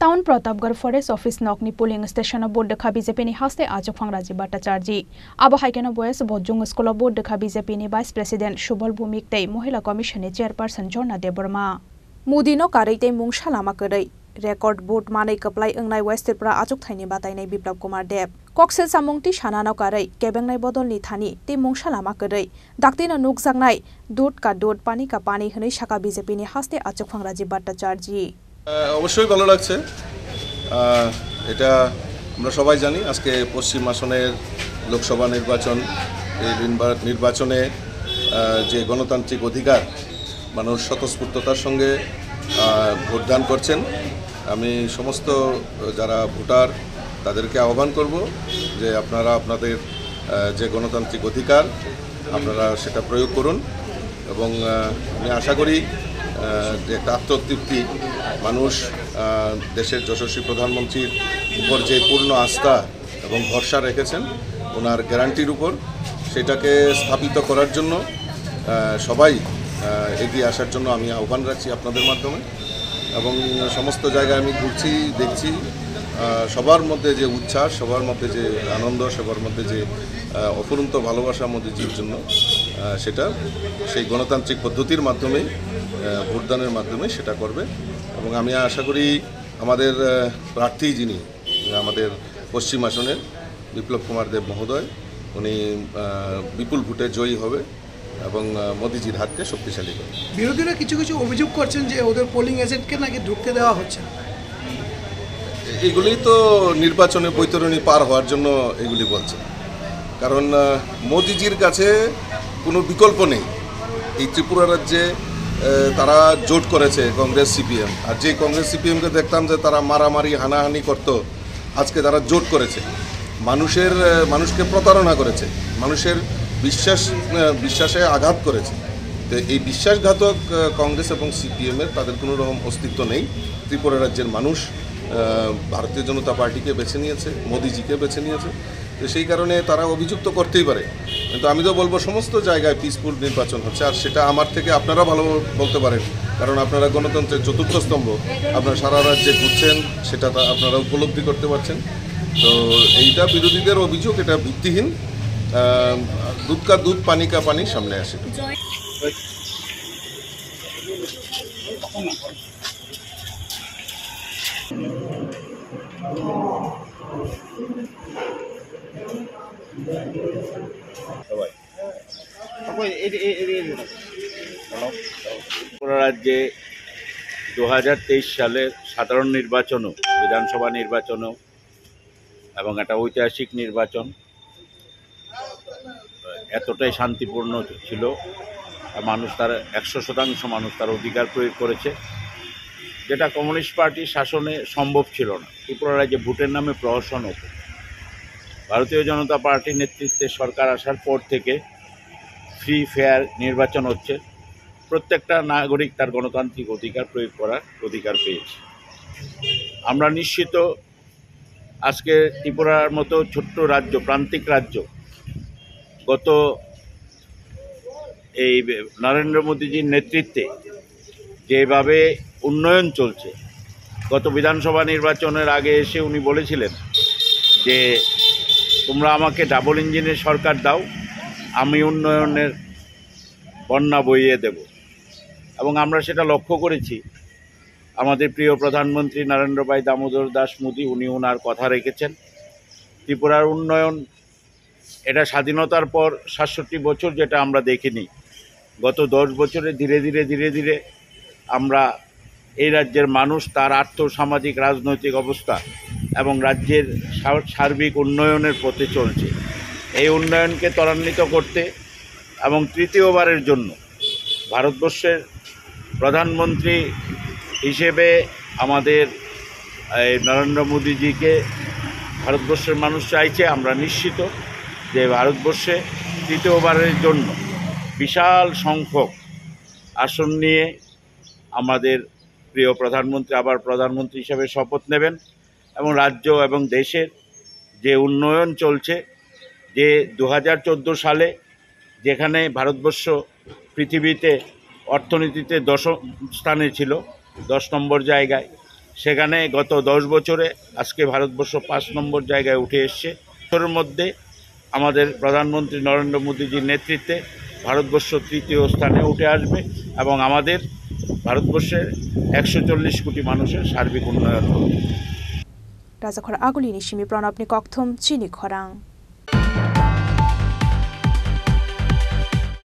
Town Pratapgarh forest office knock knee polling station board देखा BJP हास्ते आज फंगराजी भट्टाचार्य अब हाइकेन बॉयस भोजुंग स्कूल बोर्ड देखा बीजेपी वाइस प्रेसिडेंट सुबल भूमिक महिला कमिशन चेयरपर्सन जर्ना देवर्मा मोदी कारई मुंगसा लामा कई रेकर्ड बोर्ड माने कपलाई अंगनाय वेस्ट त्रिपुरा आजुक थाइनि बातायनाय बिप्लब कुमार देव कक्सेल सामुंगति सानानाव कारई केबेंनाय बदलनि थानी ति मुंगसा लामा कई दाक्तिनो नुकजांनाय दूध का दूध पानी का पानी हनै शाखा बीजेपी हास्ते आजुक फंगराजी भट्टाचार्य অবশ্যই ভালো লাগছে। এটা আমরা সবাই জানি আজকে পশ্চিম আসনের লোকসভা নির্বাচন, এই নির্বাচনে যে গণতান্ত্রিক অধিকার মানুষ স্বতঃস্ফূর্ততার সঙ্গে ভোটদান করছেন। আমি সমস্ত যারা ভোটার তাদেরকে আহ্বান করব যে আপনারা আপনাদের যে গণতান্ত্রিক অধিকার আপনারা সেটা প্রয়োগ করুন এবং আমি আশা করি যে একটা আত্মতৃপ্তি মানুষ দেশের যশস্বী প্রধানমন্ত্রীর উপর যে পূর্ণ আস্থা এবং ভরসা রেখেছেন ওনার গ্যারান্টির উপর সেটাকে স্থাপিত করার জন্য সবাই এগিয়ে আসার জন্য আমি আহ্বান রাখছি আপনাদের মাধ্যমে। এবং সমস্ত জায়গায় আমি ঘুরছি, দেখছি সবার মধ্যে যে উচ্ছ্বাস, সবার মধ্যে যে আনন্দ, সবার মধ্যে যে অফুরন্ত ভালোবাসা মোদিজির জন্য সেটা সেই গণতান্ত্রিক পদ্ধতির মাধ্যমেই ভোটদানের মাধ্যমে সেটা করবে। এবং আমি আশা করি আমাদের প্রার্থী যিনি আমাদের পশ্চিম আসনের বিপ্লব কুমার দেব মহোদয় উনি বিপুল ভোটে জয়ী হবে এবং মোদিজির হাতকে শক্তিশালী করবে। বিরোধীরা কিছু কিছু অভিযোগ করছেন যে ওদের পোলিং এজেন্টকে নাকি ঢুকতে দেওয়া হচ্ছে। এগুলি তো নির্বাচনে বৈতরণী পার হওয়ার জন্য এগুলি বলছে, কারণ মোদিজির কাছে কোনো বিকল্প নেই। এই ত্রিপুরা রাজ্যে তারা জোট করেছে কংগ্রেস সিপিএম, আর যে কংগ্রেস সিপিএমকে দেখতাম যে তারা মারামারি হানাহানি করত, আজকে তারা জোট করেছে, মানুষকে প্রতারণা করেছে, মানুষের বিশ্বাসে আঘাত করেছে। তো এই বিশ্বাসঘাতক কংগ্রেস এবং সিপিএমের তাদের কোনো রকম অস্তিত্ব নেই। ত্রিপুরা রাজ্যের মানুষ ভারতীয় জনতা পার্টিকে বেছে নিয়েছে, মোদিজিকে বেছে নিয়েছে। তো সেই কারণে তারা অভিযুক্ত করতেই পারে, কিন্তু আমি তো বলবো সমস্ত জায়গায় পিসফুল নির্বাচন হচ্ছে। আর সেটা আমার থেকে আপনারা ভালো বলতে পারেন, কারণ আপনারা গণতন্ত্রের চতুর্থ স্তম্ভ, আপনারা সারা রাজ্যে ঘুরছেন, সেটা আপনারা উপলব্ধি করতে পারছেন। তো এইটা বিরোধীদের অভিযোগ, এটা ভিত্তিহীন। দুধ কা দুধ পানি কা পানি সামনে আসে। রাজ্যে 2023 সালের সাধারণ নির্বাচনও, বিধানসভা নির্বাচনও এবং একটা ঐতিহাসিক নির্বাচন এতটাই শান্তিপূর্ণ ছিল। মানুষ তার 100% মানুষ তার অধিকার প্রয়োগ করেছে, যেটা কমিউনিস্ট পার্টির শাসনে সম্ভব ছিল না। ত্রিপুরা রাজ্যে ভোটের নামে প্রহসন হতো। ভারতীয় জনতা পার্টির নেতৃত্বে সরকার আসার পর থেকে ফ্রি ফেয়ার নির্বাচন হচ্ছে। প্রত্যেকটা নাগরিক তার গণতান্ত্রিক অধিকার প্রয়োগ করার অধিকার পেয়েছে। আমরা নিশ্চিত আজকে ত্রিপুরার মতো ছোট্ট রাজ্য, প্রান্তিক রাজ্য, গত এই নরেন্দ্র মোদীজির নেতৃত্বে যেভাবে উন্নয়ন চলছে, গত বিধানসভা নির্বাচনের আগে এসে উনি বলেছিলেন যে তোমরা আমাকে ডাবল ইঞ্জিনের সরকার দাও, আমি উন্নয়নের বন্যা বইয়ে দেব। এবং আমরা সেটা লক্ষ্য করেছি। আমাদের প্রিয় প্রধানমন্ত্রী নরেন্দ্র ভাই দামোদর দাস মোদী উনি ওনার কথা রেখেছেন। ত্রিপুরার উন্নয়ন এটা স্বাধীনতার পর 67 বছর যেটা আমরা দেখিনি, গত 10 বছরে ধীরে ধীরে আমরা এই রাজ্যের মানুষ তার আর্থসামাজিক রাজনৈতিক অবস্থা এবং রাজ্যের সার্বিক উন্নয়নের পথে চলছে। এই উন্নয়নকে ত্বরান্বিত করতে এবং তৃতীয়বারের জন্য ভারতবর্ষের প্রধানমন্ত্রী হিসেবে আমাদের নরেন্দ্র মোদীজিকে ভারতবর্ষের মানুষ চাইছে। আমরা নিশ্চিত যে ভারতবর্ষে তৃতীয়বারের জন্য বিশাল সংখ্যক আসন নিয়ে আমাদের প্রিয় প্রধানমন্ত্রী আবার প্রধানমন্ত্রী হিসেবে শপথ নেবেন এবং রাজ্য এবং দেশের যে উন্নয়ন চলছে, যে 2014 সালে যেখানে ভারতবর্ষ পৃথিবীতে অর্থনীতিতে 10ম স্থানে ছিল, 10 নম্বর জায়গায়, সেখানে গত 10 বছরে আজকে ভারতবর্ষ 5 নম্বর জায়গায় উঠে এসছে। বছরের মধ্যে আমাদের প্রধানমন্ত্রী নরেন্দ্র মোদীজির নেতৃত্বে ভারতবর্ষ 3য় স্থানে উঠে আসবে এবং আমাদের ভারতবর্ষের 140 কোটি মানুষের সার্বিক উন্নয়ন হবে। রাজাখরা আগুলিনি সিমি প্রণবনি ককথম চিনি খরাং।